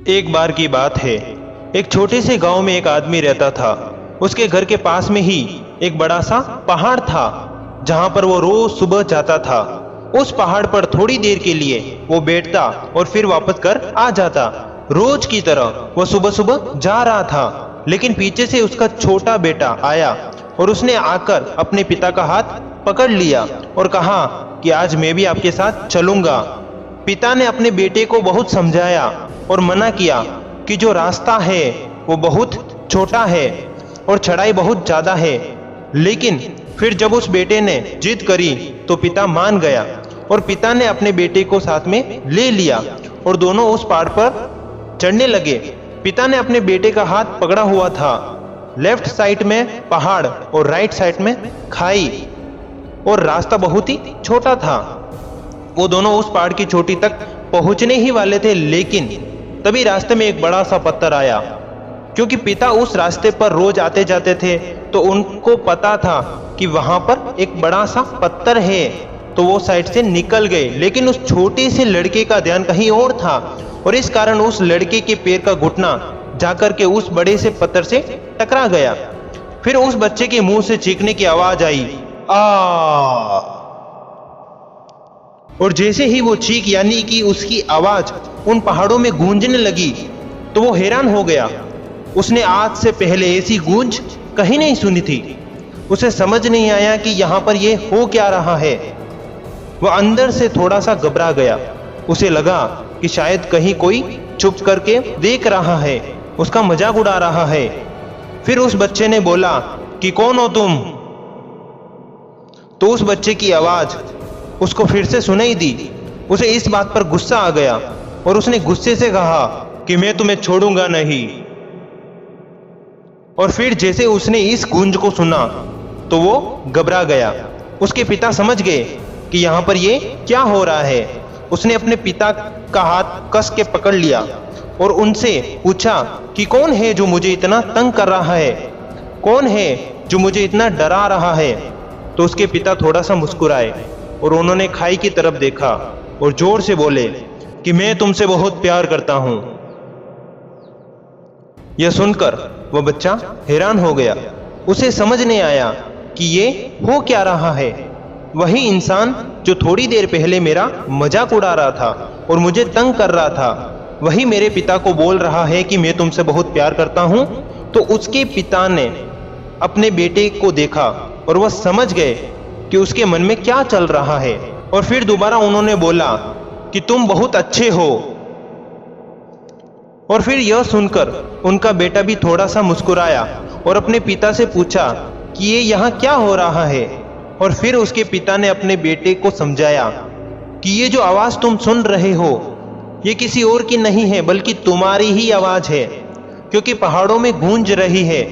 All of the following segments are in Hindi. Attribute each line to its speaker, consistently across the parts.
Speaker 1: एक बार की बात है, एक छोटे से गांव में एक आदमी रहता था। उसके घर के पास में ही एक बड़ा सा पहाड़ था, जहां पर वो रोज सुबह जाता था। उस पहाड़ पर थोड़ी देर के लिए वो बैठता और फिर वापस घर आ जाता। रोज की तरह वो सुबह सुबह जा रहा था, लेकिन पीछे से उसका छोटा बेटा आया और उसने आकर अपने पिता का हाथ पकड़ लिया और कहा कि आज मैं भी आपके साथ चलूंगा। पिता ने अपने बेटे को बहुत समझाया और मना किया कि जो रास्ता है वो बहुत छोटा है और चढ़ाई बहुत ज्यादा है। लेकिन फिर जब उस बेटे ने जिद करी तो पिता मान गया और पिता ने अपने बेटे को साथ में ले लिया और दोनों उस पहाड़ पर चढ़ने लगे। पिता ने अपने बेटे का हाथ पकड़ा हुआ था। लेफ्ट साइड में पहाड़ और राइट साइड में खाई और रास्ता बहुत ही छोटा था। वो दोनों उस पहाड़ की चोटी तक पहुंचने ही वाले थे, लेकिन तभी रास्ते में एक बड़ा सा पत्थर आया। क्योंकि पिता उस रास्ते पर रोज आते जाते थे तो उनको पता था कि वहां पर एक बड़ा सा पत्थर है, तो वो साइड से निकल गए। लेकिन उस छोटे से लड़के का ध्यान कहीं और था और इस कारण उस लड़के के पैर का घुटना जाकर के उस बड़े से पत्थर से टकरा गया। फिर उस बच्चे के मुंह से चीखने की आवाज आई, आ। और जैसे ही वो चीख यानी कि उसकी आवाज उन पहाड़ों में गूंजने लगी तो वो हैरान हो गया। उसने आज से पहले ऐसी गूंज कहीं नहीं सुनी थी। उसे समझ नहीं आया कि यहाँ पर ये हो क्या रहा है। वह अंदर से थोड़ा सा घबरा गया। उसे लगा कि शायद कहीं कोई चुप करके देख रहा है, उसका मजाक उड़ा रहा है। फिर उस बच्चे ने बोला कि कौन हो तुम? तो उस बच्चे की आवाज उसको फिर से सुनाई दी। उसे इस बात पर गुस्सा आ गया और उसने गुस्से से कहा कि मैं तुम्हें छोड़ूंगा नहीं। और फिर जैसे उसने इस गूंज को सुना तो वो घबरा गया। उसके पिता समझ गए कि यहाँ पर ये क्या हो रहा है। उसने अपने पिता का हाथ कस के पकड़ लिया और उनसे पूछा कि कौन है जो मुझे इतना तंग कर रहा है, कौन है जो मुझे इतना डरा रहा है। तो उसके पिता थोड़ा सा मुस्कुराए और उन्होंने खाई की तरफ देखा और जोर से बोले कि मैं तुमसे बहुत प्यार करता हूं। यह सुनकर वह बच्चा हैरान हो गया। उसे समझ नहीं आया कि ये हो क्या रहा है। वही इंसान जो थोड़ी देर पहले मेरा मजाक उड़ा रहा था और मुझे तंग कर रहा था, वही मेरे पिता को बोल रहा है कि मैं तुमसे बहुत प्यार करता हूं। तो उसके पिता ने अपने बेटे को देखा और वह समझ गए कि उसके मन में क्या चल रहा है। और फिर दोबारा उन्होंने बोला कि तुम बहुत अच्छे हो। और फिर यह सुनकर उनका बेटा भी थोड़ा सा मुस्कुराया और अपने पिता से पूछा कि ये यहाँ क्या हो रहा है। और फिर उसके पिता ने अपने बेटे को समझाया कि ये जो आवाज तुम सुन रहे हो ये किसी और की नहीं है बल्कि तुम्हारी ही आवाज है। क्योंकि पहाड़ों में गूंज रही है,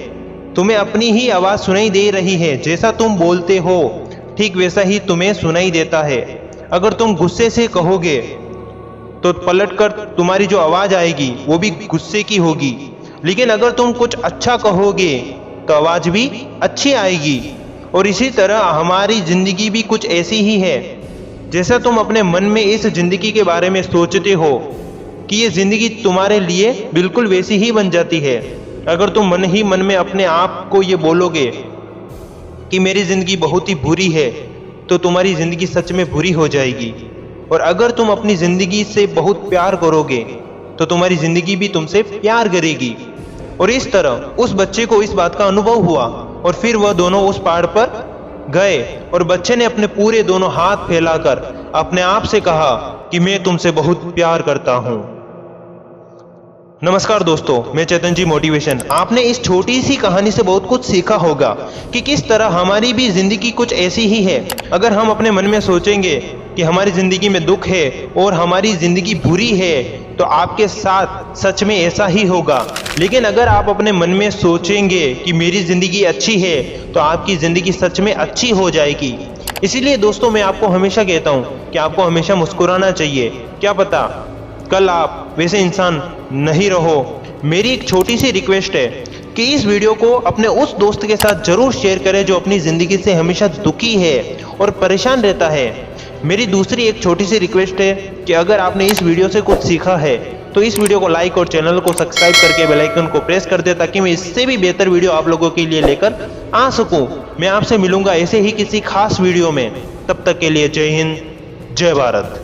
Speaker 1: तुम्हें अपनी ही आवाज सुनाई दे रही है। जैसा तुम बोलते हो ठीक वैसा ही तुम्हें सुनाई देता है। अगर तुम गुस्से से कहोगे तो पलटकर तुम्हारी जो आवाज आएगी वो भी गुस्से की होगी, लेकिन अगर तुम कुछ अच्छा कहोगे तो आवाज भी अच्छी आएगी। और इसी तरह हमारी जिंदगी भी कुछ ऐसी ही है। जैसा तुम अपने मन में इस जिंदगी के बारे में सोचते हो कि ये जिंदगी तुम्हारे लिए बिल्कुल वैसी ही बन जाती है। अगर तुम मन ही मन में अपने आप को ये बोलोगे कि मेरी जिंदगी बहुत ही बुरी है, तो तुम्हारी जिंदगी सच में बुरी हो जाएगी। और अगर तुम अपनी जिंदगी से बहुत प्यार करोगे तो तुम्हारी जिंदगी भी तुमसे प्यार करेगी। और इस तरह उस बच्चे को इस बात का अनुभव हुआ और फिर वह दोनों उस पहाड़ पर गए और बच्चे ने अपने पूरे दोनों हाथ फैलाकर अपने आप से कहा कि मैं तुमसे बहुत प्यार करता हूं। नमस्कार दोस्तों, मैं चेतन जी मोटिवेशन। आपने इस छोटी सी कहानी से बहुत कुछ सीखा होगा कि किस तरह हमारी भी जिंदगी कुछ ऐसी ही है। अगर हम अपने मन में सोचेंगे कि हमारी जिंदगी में दुख है और हमारी जिंदगी बुरी है तो आपके साथ सच में ऐसा ही होगा। लेकिन अगर आप अपने मन में सोचेंगे कि मेरी जिंदगी अच्छी है तो आपकी जिंदगी सच में अच्छी हो जाएगी। इसीलिए दोस्तों मैं आपको हमेशा कहता हूँ कि आपको हमेशा मुस्कुराना चाहिए। क्या पता कल आप वैसे इंसान नहीं रहो। मेरी एक छोटी सी रिक्वेस्ट है कि इस वीडियो को अपने उस दोस्त के साथ जरूर शेयर करें जो अपनी जिंदगी से हमेशा दुखी है और परेशान रहता है। मेरी दूसरी एक छोटी सी रिक्वेस्ट है कि अगर आपने इस वीडियो से कुछ सीखा है तो इस वीडियो को लाइक और चैनल को सब्सक्राइब करके बेल आइकन को प्रेस कर दे, ताकि मैं इससे भी बेहतर वीडियो आप लोगों के लिए लेकर आ सकूं। मैं आपसे मिलूंगा ऐसे ही किसी खास वीडियो में। तब तक के लिए जय हिंद, जय भारत।